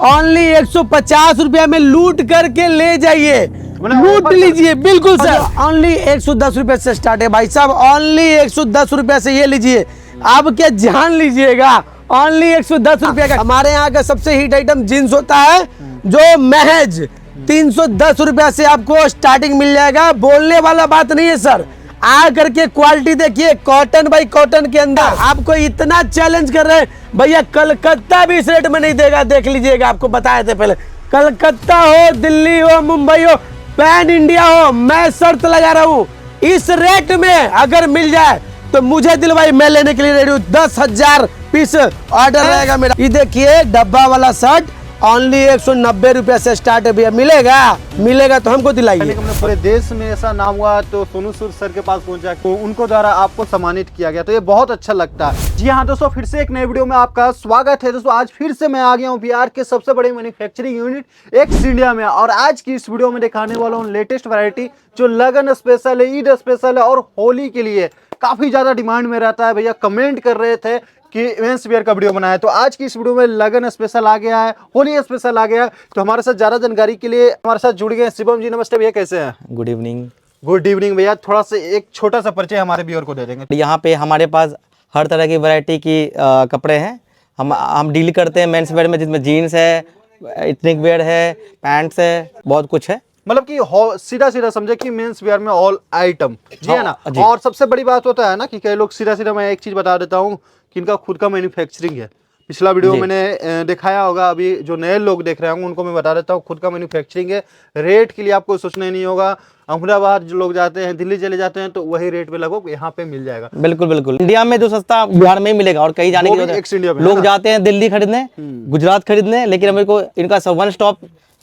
Only 150 रुपया में लूट करके ले जाइए, लूट लीजिए। बिल्कुल सर, ओनली 110 रुपए से स्टार्ट है भाई साहब, ओनली 110 रुपए से ये लीजिए। आप क्या जान लीजिएगा, ओनली 110 रुपए का। हमारे यहाँ का सबसे हिट आइटम जींस होता है जो महज 310 रुपया से आपको स्टार्टिंग मिल जाएगा। बोलने वाला बात नहीं है सर, आ करके क्वालिटी देखिए, कॉटन बाई कॉटन के अंदर आपको इतना चैलेंज कर रहे हैं भैया, कलकत्ता भी इस रेट में नहीं देगा। देख लीजिएगा, आपको बताए थे पहले, कलकत्ता हो, दिल्ली हो, मुंबई हो, पैन इंडिया हो, मैं शर्त लगा रहा हूँ इस रेट में अगर मिल जाए तो मुझे दिलवाई, मैं लेने के लिए रेडी हूँ। 10,000 पीस ऑर्डर रहेगा मेरा। ये देखिए डब्बा वाला शर्ट ओनली 190 रुपया से स्टार्ट है भैया। मिलेगा तो हमको दिलाइए। पूरे देश में ऐसा नाम हुआ तो सोनू सूद सर के पास पहुंचा, तो उनको द्वारा आपको सम्मानित किया गया, तो ये बहुत अच्छा लगता है। जी हाँ दोस्तों, फिर से एक नए वीडियो में आपका स्वागत है। दोस्तों आज फिर से मैं आ गया हूँ बिहार के सबसे बड़े मैन्युफैक्चरिंग यूनिट एक्स इंडिया में, और आज की इस वीडियो में दिखाने वाला हूँ लेटेस्ट वैरायटी जो लगन स्पेशल है, ईद स्पेशल है और होली के लिए काफी ज्यादा डिमांड में रहता है। भैया कमेंट कर रहे थे कि मेंस वियर का वीडियो बनाया, तो आज की इस वीडियो में लगन स्पेशल आ गया है, होली स्पेशल आ गया है। तो हमारे साथ ज्यादा जानकारी के लिए हमारे साथ जुड़ गए शिवम जी। नमस्ते भैया, कैसे हैं? Good evening. गुड इवनिंग भैया, थोड़ा सा एक छोटा सा परिचय हमारे व्यूअर को दे देंगे। यहाँ पे हमारे पास हर तरह की वैरायटी की कपड़े हैं। हम डील करते हैं मेंस वेयर में, जिसमें जीन्स है, एथनिक वेयर है, पैंट्स है, बहुत कुछ है। मतलब कि सीधा समझे कि मेंस वेयर में ऑल आइटम, जी है ना। और सबसे बड़ी बात होता है ना कि कई लोग सीधा मैं एक चीज बता देता हूँ कि इनका खुद का मैन्युफैक्चरिंग है। पिछला वीडियो मैंने दिखाया होगा, अभी जो नए लोग देख रहे होंगे उनको मैं बता देता हूँ, खुद का मैन्युफैक्चरिंग है। रेट के लिए आपको सोचना नहीं होगा। अहमदाबाद जो लोग जाते हैं, दिल्ली चले जाते हैं, तो वही रेट पे लगभग यहाँ पे मिल जाएगा। बिल्कुल इंडिया में जो सस्ता बिहार में ही मिलेगा, और कहीं जाने की लोग जाते हैं दिल्ली खरीदने, गुजरात खरीदने, लेकिन हमें को इनका सब वन स्टॉप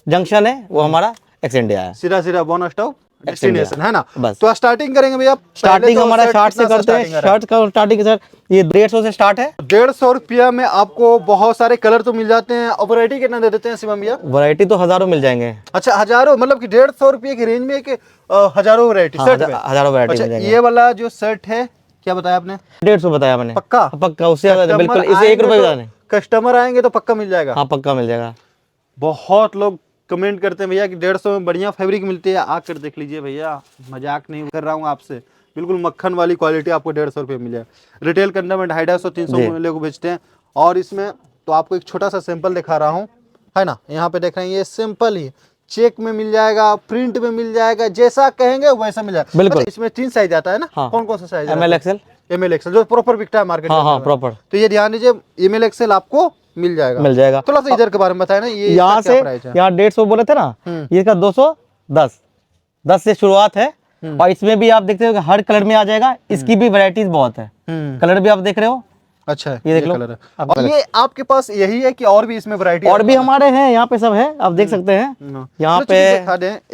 जंक्शन है, वो हमारा एक्स इंडिया है। सीधा वन स्टॉप डेस्टिनेशन है ना। बस तो स्टार्टिंग करेंगे भैया। स्टार्टिंग हमारा शर्ट से करते हैं। शर्ट का स्टार्टिंग सर ये 150 से स्टार्ट है। 150 रुपया में आपको बहुत सारे कलर तो मिल जाते हैं। और वैरायटी कितना दे देते हैं शिवम भैया? वैरायटी तो हजारों मिल जाएंगे। अच्छा, हजारों, मतलब कि 150 रुपये की रेंज में एक हजारों वैरायटी शर्ट में। हजारों वैरायटी अच्छा, मिल जाएंगे। ये वाला जो शर्ट है क्या बताया आपने? 150 बताया मैंने। पक्का उससे ज्यादा बिल्कुल, इसे 1 रुपये बताने। कस्टमर आएंगे तो पक्का मिल जाएगा। हाँ पक्का मिल जाएगा। बहुत लोग कमेंट करते हैं भैया कि 150 में बढ़िया फैब्रिक मिलती है। आकर देख लीजिए भैया, मजाक नहीं कर रहा हूँ आपसे, बिल्कुल मक्खन वाली क्वालिटी आपको 150 रुपये मिल जाएगा। रिटेल के अंदर में 250-300 लोग बेचते हैं। और इसमें तो आपको एक छोटा सा सैंपल दिखा रहा हूँ, है ना। यहाँ पे देख रहे हैं, ये सिंपल ही चेक में मिल जाएगा, प्रिंट में मिल जाएगा, जैसा कहेंगे वैसा मिल जाएगा। बिल्कुल। इसमें 3 साइज आता है ना। हाँ। कौन सा साइज? ML XL जो प्रॉपर बिकता है मार्केट में। हाँ प्रॉपर। तो ये ध्यान दीजिए, ML XL आपको मिल जाएगा। थोड़ा सा इधर के बारे में बताया ना, ये यहाँ से यहाँ 150 बोले थे ना, ये इसका 210 से शुरुआत है। और इसमें भी आप देखते हो कि हर कलर में आ जाएगा। इसकी भी वैरायटीज बहुत है, कलर भी आप देख रहे हो। अच्छा, ये देख लो कलर है। और ये आपके पास यही है कि और भी इसमें वैरायटी? और भी हमारे हैं, यहाँ पे सब है, आप देख सकते हैं। यहाँ पे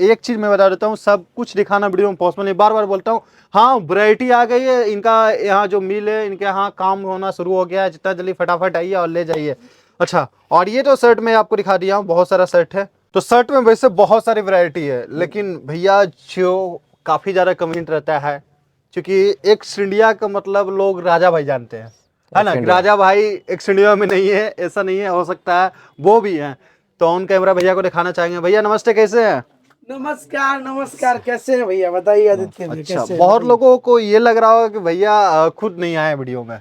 एक चीज मैं बता देता हूँ, सब कुछ दिखाना वीडियो में पॉसिबल नहीं, बार बोलता हूँ। हाँ, वैरायटी आ गई है। इनका यहाँ जो मिल है, इनके यहाँ काम होना शुरू हो गया है। जितना जल्दी फटाफट आइए और ले जाइए। अच्छा, और ये जो शर्ट मैं आपको दिखा दिया हूँ, बहुत सारा शर्ट है। तो शर्ट में वैसे बहुत सारी वैरायटी है, लेकिन भैया जो काफी ज्यादा कमेंट रहता है, क्योंकि एक्स इंडिया का मतलब लोग राजा भाई जानते हैं, है ना। राजा भाई एक्स इंडिया में नहीं है, ऐसा नहीं है, हो सकता है वो भी है। तो ऑन कैमरा भैया को दिखाना चाहेंगे। भैया नमस्ते, कैसे हैं? नमस्कार, कैसे हैं भैया, बताइए आदित्य। अच्छा, बहुत लोगों को ये लग रहा होगा कि भैया खुद नहीं आए वीडियो में।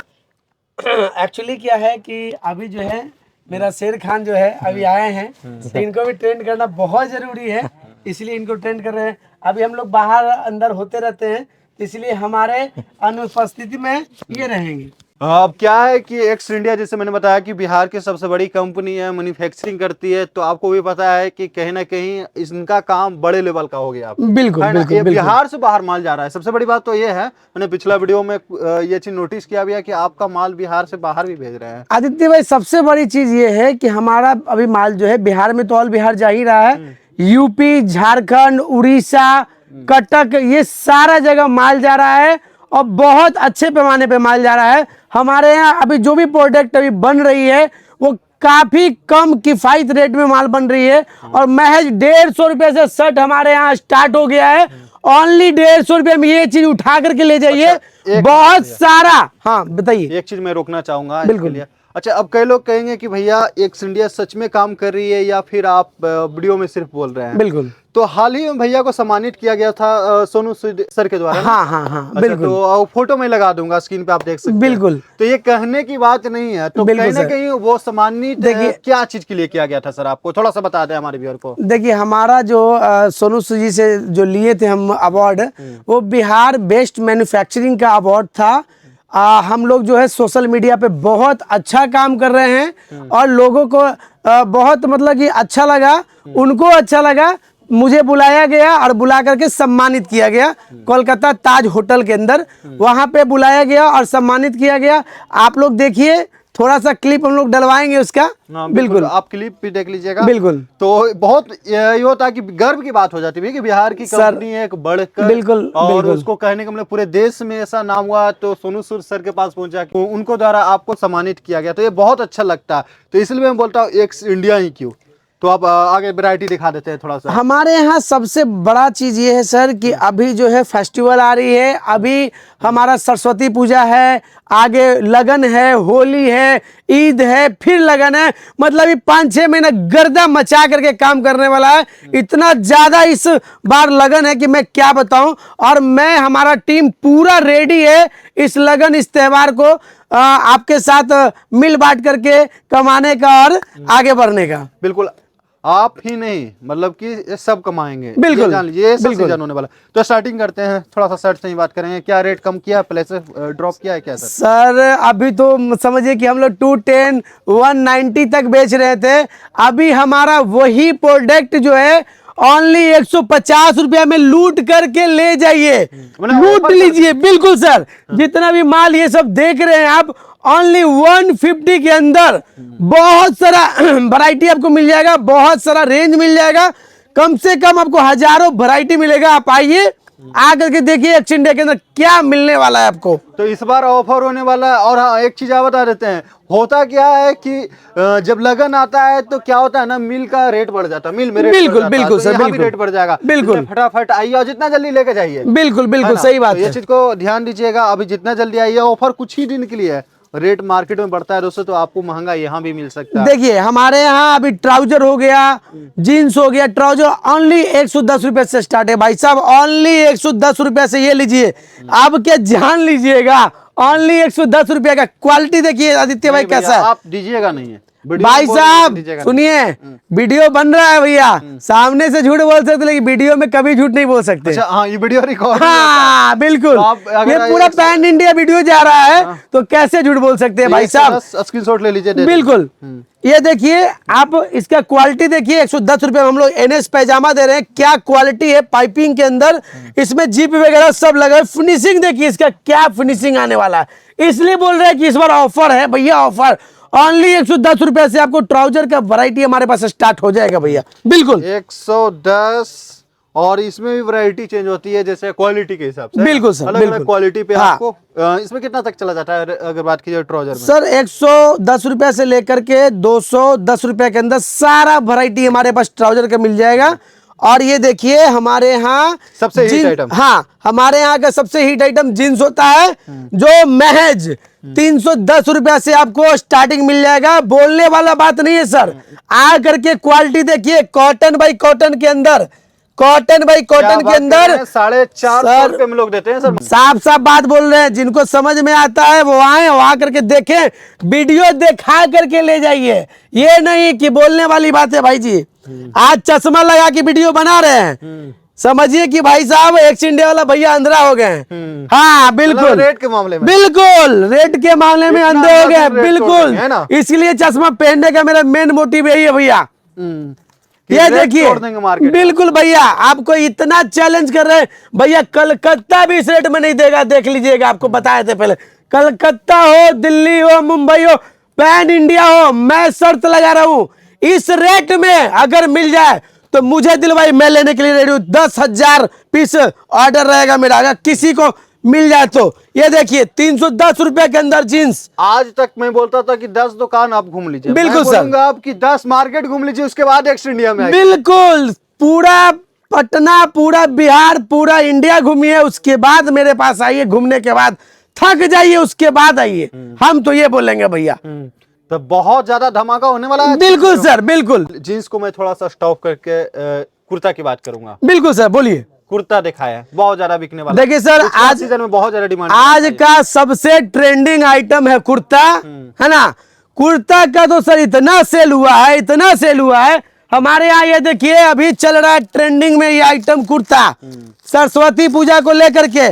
एक्चुअली क्या है कि अभी जो है मेरा शेर खान जो है अभी आए हैं, तो इनको भी ट्रेंड करना बहुत जरूरी है, इसलिए इनको ट्रेंड कर रहे हैं। अभी हम लोग बाहर अंदर होते रहते हैं, इसलिए हमारे अनुपस्थिति में ये रहेंगे। अब क्या है कि एक्स इंडिया, जैसे मैंने बताया कि बिहार की सबसे बड़ी कंपनी है, मैन्युफैक्चरिंग करती है, तो आपको भी पता है कि कहीं ना कहीं इनका काम बड़े लेवल का हो गया। बिल्कुल। बिहार से बाहर माल जा रहा है। सबसे बड़ी बात तो ये है, मैंने पिछला वीडियो में ये चीज नोटिस किया भी है कि आपका माल बिहार से बाहर भी भेज रहे हैं। आदित्य भाई, सबसे बड़ी चीज ये है कि हमारा अभी माल जो है बिहार में तो ऑल बिहार जा ही रहा है, यूपी, झारखंड, उड़ीसा, कटक, ये सारा जगह माल जा रहा है और बहुत अच्छे पैमाने पे माल जा रहा है। हमारे यहाँ अभी जो भी प्रोडक्ट अभी बन रही है वो काफी कम किफायत रेट में माल बन रही है, और महज 150 रुपए से शर्ट हमारे यहाँ स्टार्ट हो गया है। ओनली 150 रुपए में ये चीज उठा करके ले जाइए। बहुत सारा। हाँ बताइए। एक चीज मैं रोकना चाहूंगा, बिल्कुल। अच्छा, अब कई लोग कहेंगे कि भैया एक्स इंडिया सच में काम कर रही है या फिर आप वीडियो में सिर्फ बोल रहे हैं। बिल्कुल। तो हाल ही में भैया को सम्मानित किया गया था सोनू सूद सर के द्वारा ना? हाँ हाँ हाँ अच्छा, बिल्कुल। तो फोटो में लगा दूंगा, स्क्रीन पे आप देख सकते हैं। बिल्कुल। तो ये कहने की बात नहीं है, तो बिल्कुल कहीं ना सर। कहीं वो सम्मानित देखिए- क्या चीज के लिए किया गया था सर? आपको थोड़ा सा बता दें हमारे व्यूअर को। देखिए, हमारा जो सोनू सूद जी से जो लिए थे हम अवार्ड, वो बिहार बेस्ट मैन्युफैक्चरिंग का अवार्ड था। हम लोग जो है सोशल मीडिया पे बहुत अच्छा काम कर रहे हैं और लोगों को बहुत मतलब कि अच्छा लगा, उनको अच्छा लगा। मुझे बुलाया गया और बुला करके सम्मानित किया गया कोलकाता ताज होटल के अंदर। वहां पे बुलाया गया और सम्मानित किया गया। आप लोग देखिए, थोड़ा सा क्लिप हम लोग डलवाएंगे उसका। बिल्कुल, आप क्लिप भी देख लीजिएगा। बिल्कुल। तो बहुत ये होता है कि गर्व की बात हो जाती है कि बिहार की सर, कंपनी है एक बढ़कर। बिल्कुल, और बिल्कुल। उसको कहने का मतलब पूरे देश में ऐसा नाम हुआ, तो सोनू सूद सर के पास पहुंचा, तो उनको द्वारा आपको सम्मानित किया गया, तो ये बहुत अच्छा लगता है। तो इसलिए मैं बोलता हूँ एक्स इंडिया ही क्यों। तो आप आगे वैरायटी दिखा देते हैं थोड़ा सा। हमारे यहाँ सबसे बड़ा चीज ये है सर कि अभी जो है फेस्टिवल आ रही है। अभी हमारा सरस्वती पूजा है, आगे लगन है, होली है, ईद है, फिर लगन है। मतलब ये 5-6 महीना गर्दा मचा करके काम करने वाला है। इतना ज्यादा इस बार लगन है कि मैं क्या बताऊं। और मैं, हमारा टीम पूरा रेडी है इस लगन, इस त्योहार को आपके साथ मिल बांट करके कमाने का और आगे बढ़ने का। बिल्कुल, आप ही नहीं मतलब कि ये सब कमाएंगे। बिल्कुल, ये जान लीजिए, ये सब बिल्कुल। सीजन होने वाला। तो स्टार्टिंग करते हैं, थोड़ा सा शर्ट से ही बात करेंगे। क्या रेट कम किया, पहले से ड्रॉप किया है क्या सर? सर अभी तो समझिए कि हम लोग 210 190 तक बेच रहे थे। अभी हमारा वही प्रोडक्ट जो है ओनली 150 रुपया में लूट करके ले जाइए, लूट लीजिए। बिल्कुल सर, जितना भी माल ये सब देख रहे हैं आप, ओनली 150 के अंदर बहुत सारा वैरायटी आपको मिल जाएगा, बहुत सारा रेंज मिल जाएगा। कम से कम आपको हजारों वैरायटी मिलेगा। आप आइए, आकर के देखिए एक्स इंडिया के अंदर क्या मिलने वाला है आपको। तो इस बार ऑफर होने वाला है। और हाँ, एक चीज आप बता देते हैं, होता क्या है कि जब लगन आता है तो क्या होता है ना, मिल का रेट बढ़ जाता है, मिल में रेट बिल्कुल, बढ़ जाता है, बिल्कुल तो सर, यहाँ भी बिल्कुल। रेट बढ़ जाएगा। बिल्कुल। इसलिए फटाफट आइए और जितना जल्दी लेके जाइए। बिल्कुल, है बिल्कुल ना? सही बात तो ये है। चीज को ध्यान दीजिएगा, अभी जितना जल्दी आइए। ऑफर कुछ ही दिन के लिए है, रेट मार्केट में बढ़ता है दोस्तों, तो आपको महंगा यहाँ भी मिल सकता है। देखिए, हमारे यहाँ अभी ट्राउजर हो गया, जीन्स हो गया। ट्राउजर ओनली 110 रुपए से स्टार्ट है भाई साहब, ओनली 110 रुपए से ये लीजिए। आप क्या जान लीजिएगा, ओनली 110 रुपए का। क्वालिटी देखिए आदित्य भाई नहीं भैया, कैसा है। आप दीजिएगा नहीं है वीडियो भाई में बोल रहे हैं, साहब दीजिएगा नहीं। सुनिए, वीडियो बन रहा है भैया, सामने से झूठ बोल सकते लेकिन वीडियो में कभी झूठ नहीं बोल सकते। अच्छा, हाँ, ये वीडियो रिकॉर्ड। हाँ बिल्कुल, तो आप अगर ये पूरा पैन इंडिया वीडियो जा रहा है, तो कैसे झूठ बोल सकते हैं भाई साहब। स्क्रीनशॉट ले लीजिए, दे बिल्कुल। ये देखिए आप, इसका क्वालिटी देखिए, 110 रुपए में हम लोग एनएस पैजामा दे रहे हैं। क्या क्वालिटी है पाइपिंग के अंदर, इसमें जीप वगैरह सब लगा है। फिनिशिंग देखिए इसका, क्या फिनिशिंग आने वाला है। इसलिए बोल रहे हैं कि इस बार ऑफर है भैया, ऑफर ओनली 110 रुपए से आपको ट्राउजर का वैरायटी हमारे पास स्टार्ट हो जाएगा भैया। बिल्कुल 110। और इसमें भी वैरायटी चेंज होती है जैसे क्वालिटी के हिसाब से। बिल्कुल सर, अलग बिल्कुल। अलग क्वालिटी पे हाँ। आपको इसमें कितना तक चला जाता है अगर बात की जाए ट्राउजर में? सर 110 रुपए से लेकर के 210 रुपए के अंदर सारा वैरायटी हमारे पास ट्राउजर का मिल जाएगा। और ये देखिए हमारे यहाँ सबसे हिट आइटम। हाँ, हमारे यहाँ का सबसे हिट आइटम जींस होता है, जो महज 310 रुपया से आपको स्टार्टिंग मिल जाएगा। बोलने वाला बात नहीं है सर, आ करके क्वालिटी देखिए। कॉटन बाई कॉटन के अंदर, कॉटन बाई कॉटन के अंदर 450 रुपए में लोग देते हैं सर। साफ साफ बात बोल रहे हैं। जिनको समझ में आता है वो आए, वहां करके देखें, वीडियो दिखा करके ले जाइए। ये नहीं कि बोलने वाली बात है भाई जी। आज चश्मा लगा के वीडियो बना रहे हैं, समझिए कि भाई साहब एक्स इंडिया वाला भैया अंधरा हो गए। हाँ बिल्कुल, रेट के मामले में, बिल्कुल रेट के मामले में इतना अंधे हो गए। रेट बिल्कुल, है ना? इसलिए चश्मा पहनने का मेरा मेन मोटिव यही है भैया। कि ये रेट देखिए, तोड़ देंगे मार्केट। बिल्कुल भैया, आपको इतना चैलेंज कर रहे हैं भैया। कलकत्ता भी इस रेट में नहीं देगा, देख लीजिएगा। आपको बताए थे पहले, कलकत्ता हो, दिल्ली हो, मुंबई हो, पैन इंडिया हो, मैं शर्त लगा रहा हूं, इस रेट में अगर मिल जाए तो मुझे दिलवाई, मैं लेने के लिए रेडी हूं। 10,000 पीस ऑर्डर रहेगा मेरा, अगर किसी को मिल जाए तो। ये देखिए 310 रुपए के अंदर जींस। आज तक मैं बोलता था कि 10 दुकान आप घूम लीजिए, बिल्कुल मैं सर। बोलूंगा आप कि 10 मार्केट घूम लीजिए, उसके बाद एक्स इंडिया में आइए। बिल्कुल, पूरा पटना, पूरा बिहार, पूरा इंडिया घूमिए, उसके बाद मेरे पास आइए। घूमने के बाद थक जाइए, उसके बाद आइए। हम तो ये बोलेंगे भैया। तो बहुत ज्यादा धमाका होने वाला है। बिल्कुल सर, बिल्कुल जीन्स को मैं थोड़ा सा स्टॉप करके कुर्ता की बात करूंगा। बिल्कुल सर, बोलिए। कुर्ता दिखाया है, बहुत ज्यादा बिकने वाला। देखिए सर, आज सीजन में बहुत ज्यादा डिमांड, आज का सबसे ट्रेंडिंग आइटम है कुर्ता, है ना। कुर्ता का तो सर इतना सेल हुआ है, इतना सेल हुआ है हमारे यहाँ। ये देखिए अभी चल रहा है ट्रेंडिंग में ये आइटम कुर्ता, सरस्वती पूजा को लेकर के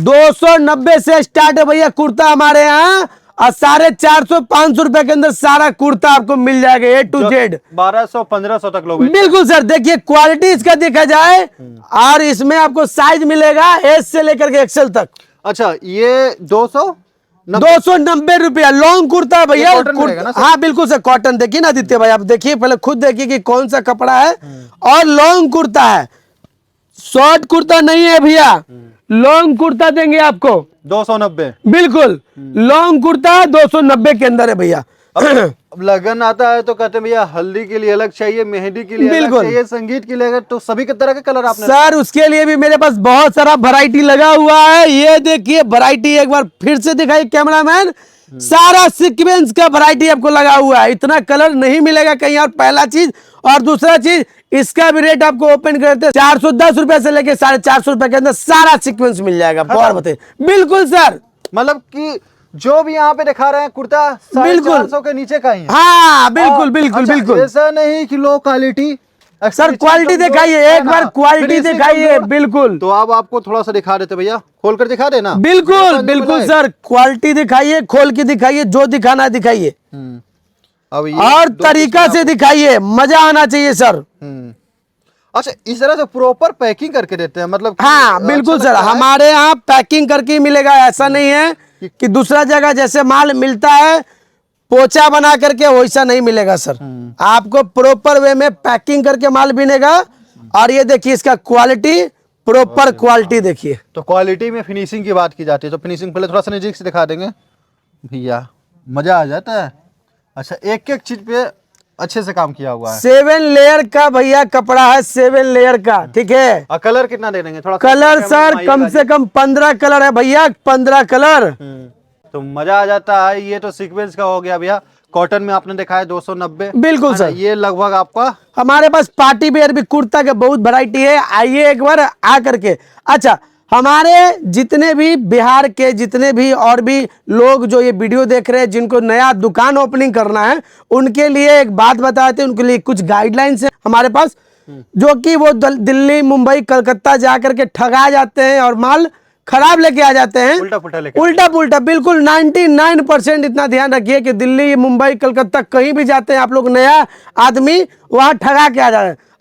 290 से स्टार्ट है भैया कुर्ता हमारे यहाँ, और 450-500 रुपए के अंदर सारा कुर्ता आपको मिल जाएगा A to Z। 1200-1500 तक लोग। बिल्कुल सर, देखिए क्वालिटी इसका देखा जाए, और इसमें आपको साइज मिलेगा S से लेकर के XL तक। अच्छा, ये 290 रुपया लॉन्ग कुर्ता है भैया। कॉटन में रहेगा ना सर? हाँ बिल्कुल सर, कॉटन। देखिए ना आदित्य भाई, आप देखिए पहले खुद देखिए कि कौन सा कपड़ा है, और लॉन्ग कुर्ता है, शॉर्ट कुर्ता नहीं है भैया, लॉन्ग कुर्ता देंगे आपको 290। बिल्कुल लॉन्ग कुर्ता 290 के अंदर है भैया। अब लगन आता है तो कहते हैं भैया हल्दी के लिए अलग चाहिए, मेहंदी के लिए अलग बिल्कुल। चाहिए, संगीत के लिए अलग, तो सभी के तरह के कलर आपने। सर उसके लिए भी मेरे पास बहुत सारा वैरायटी लगा हुआ है। ये देखिए वैरायटी एक बार फिर से दिखाइए कैमरामैन, सारा सीक्वेंस का वैरायटी आपको लगा हुआ है। इतना कलर नहीं मिलेगा कहीं और, पहला चीज। और दूसरा चीज, इसका भी रेट आपको ओपन करते 410 रुपए से लेके 450 रुपए के अंदर सारा सीक्वेंस मिल जाएगा। और बताइए। बिल्कुल सर, मतलब कि जो भी यहाँ पे दिखा रहे हैं कुर्ता 450 के नीचे का ही है। हाँ बिल्कुल और बिल्कुल अच्छा, बिल्कुल ऐसा नहीं कि लो क्वालिटी। सर क्वालिटी दिखाइए, एक बार क्वालिटी दिखाइए। बिल्कुल, तो अब आपको थोड़ा सा दिखा देते भैया, खोल कर दिखा देना। बिल्कुल बिल्कुल सर, क्वालिटी दिखाइए, खोल के दिखाइए, जो दिखाना है दिखाइए, अब ये और दो तरीका से दिखाइए, मजा आना चाहिए सर। अच्छा, इस तरह से प्रॉपर पैकिंग करके देते हैं, मतलब कि हाँ अच्छा बिल्कुल सर, लगता है। हमारे यहाँ पैकिंग करके ही मिलेगा, ऐसा नहीं है कि दूसरा जगह जैसे माल मिलता है पोचा बना करके, वैसा नहीं मिलेगा सर। आपको प्रॉपर वे में पैकिंग करके माल मिलेगा। और ये देखिए इसका क्वालिटी, प्रॉपर क्वालिटी देखिए। तो क्वालिटी में फिनिशिंग की बात की जाती है, तो फिनिशिंग पहले थोड़ा सा नजदीक से दिखा देंगे भैया, मजा आ जाता है। अच्छा, एक एक चीज पे अच्छे से काम किया हुआ है। 7 लेयर का भैया कपड़ा है, 7 लेयर का, ठीक है। और कलर कितना दे देंगे थोड़ा? कलर सर कम से कम 15 कलर है भैया, 15 कलर। तो मजा आ जाता है। ये तो सीक्वेंस का हो गया भैया। कॉटन में आपने दिखाया 290। बिल्कुल सर, ये लगभग आपका। हमारे पास पार्टी वेयर भी कुर्ता के बहुत वैरायटी है, आइए एक बार आ करके। अच्छा, हमारे जितने भी बिहार के जितने भी और भी लोग जो ये वीडियो देख रहे हैं, जिनको नया दुकान ओपनिंग करना है, उनके लिए एक बात बताते हैं, उनके लिए कुछ गाइडलाइंस है हमारे पास, जो कि वो दिल्ली, मुंबई, कलकत्ता जा करके ठगा जाते हैं और माल खराब लेके आ जाते हैं, उल्टा पुल्टा लेके। उल्टा पुल्टा। बिल्कुल 99% इतना ध्यान रखिए कि दिल्ली, मुंबई, कलकत्ता कहीं भी जाते हैं आप लोग, नया आदमी वहां ठगा के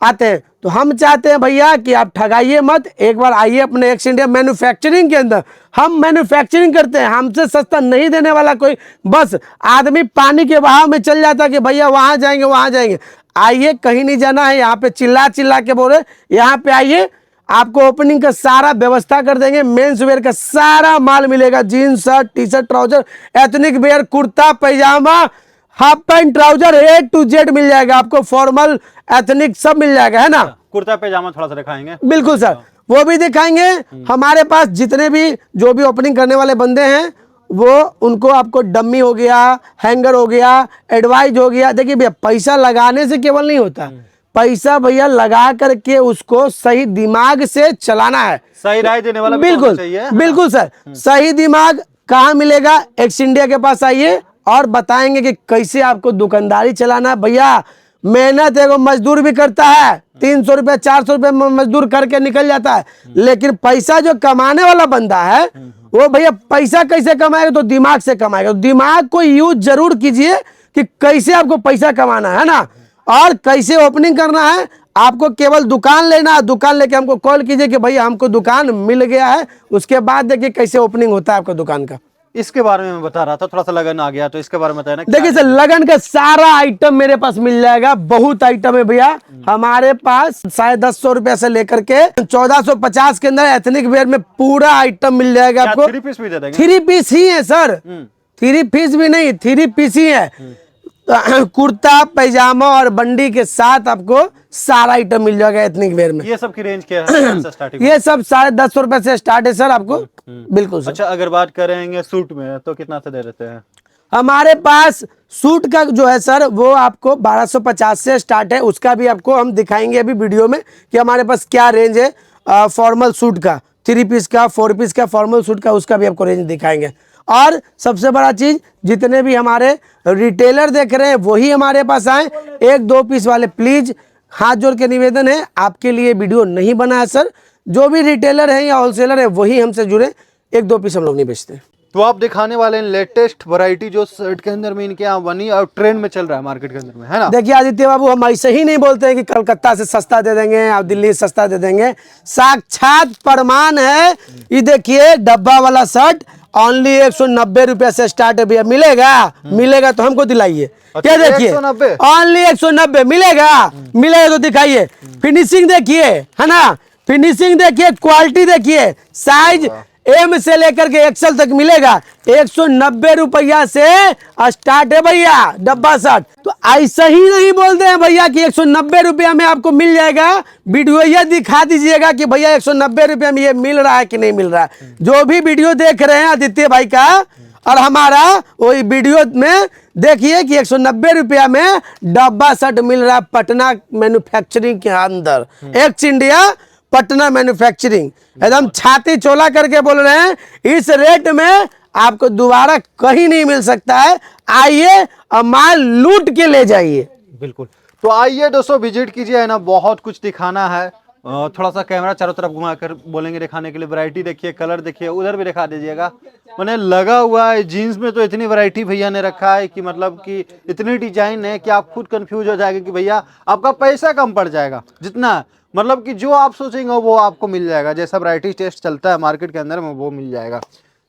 आते हैं। तो हम चाहते हैं भैया कि आप ठगाइए मत, एक बार आइए अपने एक्स इंडिया मैन्युफैक्चरिंग के अंदर। हम मैन्युफैक्चरिंग करते हैं, हमसे सस्ता नहीं देने वाला कोई। बस आदमी पानी के बहाव में चल जाता है कि भैया वहां जाएंगे वहां जाएंगे। आइए, कहीं नहीं जाना है, यहाँ पे चिल्ला चिल्ला के बोले, यहाँ पे आइए, आपको ओपनिंग का सारा व्यवस्था कर देंगे। मेंस वेयर का सारा माल मिलेगा, jeans, shirt, T shirt, trouser, ethnic wear, kurta, pyjama, half pant, trouser, A to Z मिल जाएगा आपको, फॉर्मल, एथनिक सब मिल जाएगा, है ना। कुर्ता पैजामा थोड़ा सा दिखाएंगे। बिल्कुल सर, वो भी दिखाएंगे। हमारे पास जितने भी जो भी ओपनिंग करने वाले बंदे हैं, वो उनको आपको डम्मी हो गया, हैंगर हो गया, एडवाइज हो गया। देखिए भैया, पैसा लगाने से केवल नहीं होता, पैसा भैया लगा करके उसको सही दिमाग से चलाना है, सही राय देने वाला भी बिल्कुल चाहिए। बिल्कुल सर। सही दिमाग कहाँ मिलेगा? एक्स इंडिया के पास आइए और बताएंगे कि कैसे आपको दुकानदारी चलाना है। भैया मेहनत एगो मजदूर भी करता है, 300 रुपये 400 रुपये मजदूर करके निकल जाता है, लेकिन पैसा जो कमाने वाला बंदा है, वो भैया पैसा कैसे कमाएगा? तो दिमाग से कमाएगा। तो दिमाग को यूज जरूर कीजिए कि कैसे आपको पैसा कमाना है ना, और कैसे ओपनिंग करना है। आपको केवल दुकान लेना है, दुकान लेके हमको कॉल कीजिए कि भैया हमको दुकान मिल गया है, उसके बाद देखिए कैसे ओपनिंग होता है आपका दुकान का। इसके बारे में मैं बता रहा था, थोड़ा सा लगन आ गया, तो इसके बारे में बताया ना। देखिए सर, लगन का सारा आइटम मेरे पास मिल जाएगा, बहुत आइटम है भैया हमारे पास। 150 रुपए से लेकर के 1450 के अंदर एथनिक वेयर में पूरा आइटम मिल जाएगा आपको। 3 पीस भी दे देंगे? 3 पीस ही है सर, 3 पीस भी नहीं, 3 पीस ही है। कुर्ता, पैजामा और बंडी के साथ आपको सारा आइटम मिल जाएगा एथनिक वेयर में। ये सब की रेंज क्या है स्टार्टिंग? ये सब 150 रुपए से स्टार्ट है सर आपको। बिल्कुल सर। अच्छा, अगर बात करेंगे सूट में तो कितना से दे देते हैं? हमारे पास सूट का जो है सर वो आपको 1250 से स्टार्ट है, उसका भी आपको हम दिखाएंगे अभी वीडियो में कि हमारे पास क्या रेंज है फॉर्मल सूट का, 3 पीस का, 4 पीस का, फॉर्मल सूट का, उसका भी आपको रेंज दिखाएंगे। और सबसे बड़ा चीज, जितने भी हमारे रिटेलर देख रहे हैं वही हमारे पास आए, 1-2 पीस वाले प्लीज हाथ जोड़ के निवेदन है, आपके लिए वीडियो नहीं बना है सर। जो भी रिटेलर है या होलसेलर है वही हमसे जुड़े, 1-2 पीस हम लोग नहीं बेचते। तो आप दिखाने वाले हैं लेटेस्ट वैरायटी जो शर्ट के अंदर में इनके यहाँ बनी और ट्रेंड में चल रहा है मार्केट के अंदर में, है ना। देखिए आदित्य बाबू, हम ऐसे ही नहीं बोलते हैं कि कलकत्ता से सस्ता दे देंगे और दिल्ली से सस्ता दे देंगे, साक्षात प्रमाण है। ये देखिए डब्बा वाला शर्ट ओनली 190 रुपया से स्टार्ट है भैया। मिलेगा तो हमको दिलाइए। क्या देखिए, 190 ओनली 190 मिलेगा तो दिखाइए। फिनिशिंग देखिए, है ना, फिनिशिंग देखिए, क्वालिटी देखिए, साइज एम से लेकर के एक्सल तक मिलेगा। 190 रुपया से स्टार्ट है भैया डब्बा शर्ट। तो ऐसा ही नहीं बोलते हैं भैया कि 190 रुपया में आपको मिल जाएगा। वीडियो ये दिखा दीजिएगा कि भैया 190 रुपया में ये मिल रहा है कि नहीं मिल रहा है। जो भी वीडियो देख रहे हैं आदित्य भाई का और हमारा, वही वीडियो में देखिए कि 190 रुपया में डब्बा शर्ट मिल रहा है पटना मैन्युफैक्चरिंग के अंदर। एक्स इंडिया पटना मैन्युफैक्चरिंग, एकदम छाती चोला करके बोल रहे हैं। इस रेट में आपको दोबारा कहीं नहीं मिल सकता है। आइए और माल लूट के ले जाइए। बिल्कुल, तो आइए दोस्तों विजिट कीजिए, है ना, बहुत कुछ दिखाना है। थोड़ा सा कैमरा चारों तरफ घुमा कर बोलेंगे दिखाने के लिए। वैरायटी देखिए, कलर देखिए, उधर भी दिखा दीजिएगा। मैंने लगा हुआ है जीन्स में, तो इतनी वैरायटी भैया ने रखा है कि मतलब कि इतनी डिजाइन है कि आप खुद कंफ्यूज हो जाएंगे कि भैया आपका पैसा कम पड़ जाएगा। जितना मतलब कि जो आप सोचेंगे वो आपको मिल जाएगा। जैसा वैरायटी टेस्ट चलता है मार्केट के अंदर में वो मिल जाएगा।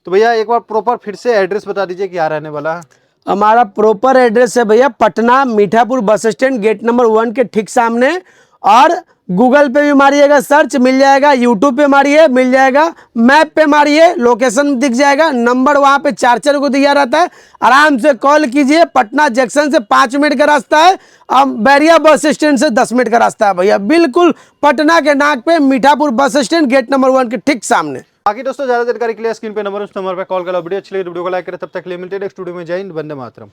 तो भैया एक बार प्रॉपर फिर से एड्रेस बता दीजिए क्या रहने वाला है। हमारा प्रॉपर एड्रेस है भैया Patna Mithapur bus stand, gate number 1 के ठीक सामने। और गूगल पे भी मारिएगा सर्च, मिल जाएगा। यूट्यूब पे मारिए, मिल जाएगा। मैप पे मारिए, लोकेशन दिख जाएगा। नंबर वहाँ पे 4 को दिया रहता है। आराम से कॉल कीजिए। पटना जंक्शन से 5 मिनट का रास्ता है। अब बैरिया बस स्टैंड से 10 मिनट का रास्ता है भैया। बिल्कुल पटना के नाक पे Mithapur bus stand, gate number 1 के ठीक सामने। बाकी दोस्तों ज्यादा जानकारी के लिए स्क्रीन पे नंबर, उस नंबर पे कॉल करो। वीडियो अच्छी लगी तो वीडियो को लाइक करें। तब तक के लिए मिलते हैं नेक्स्ट वीडियो में। जय हिंद, वंदे मातरम।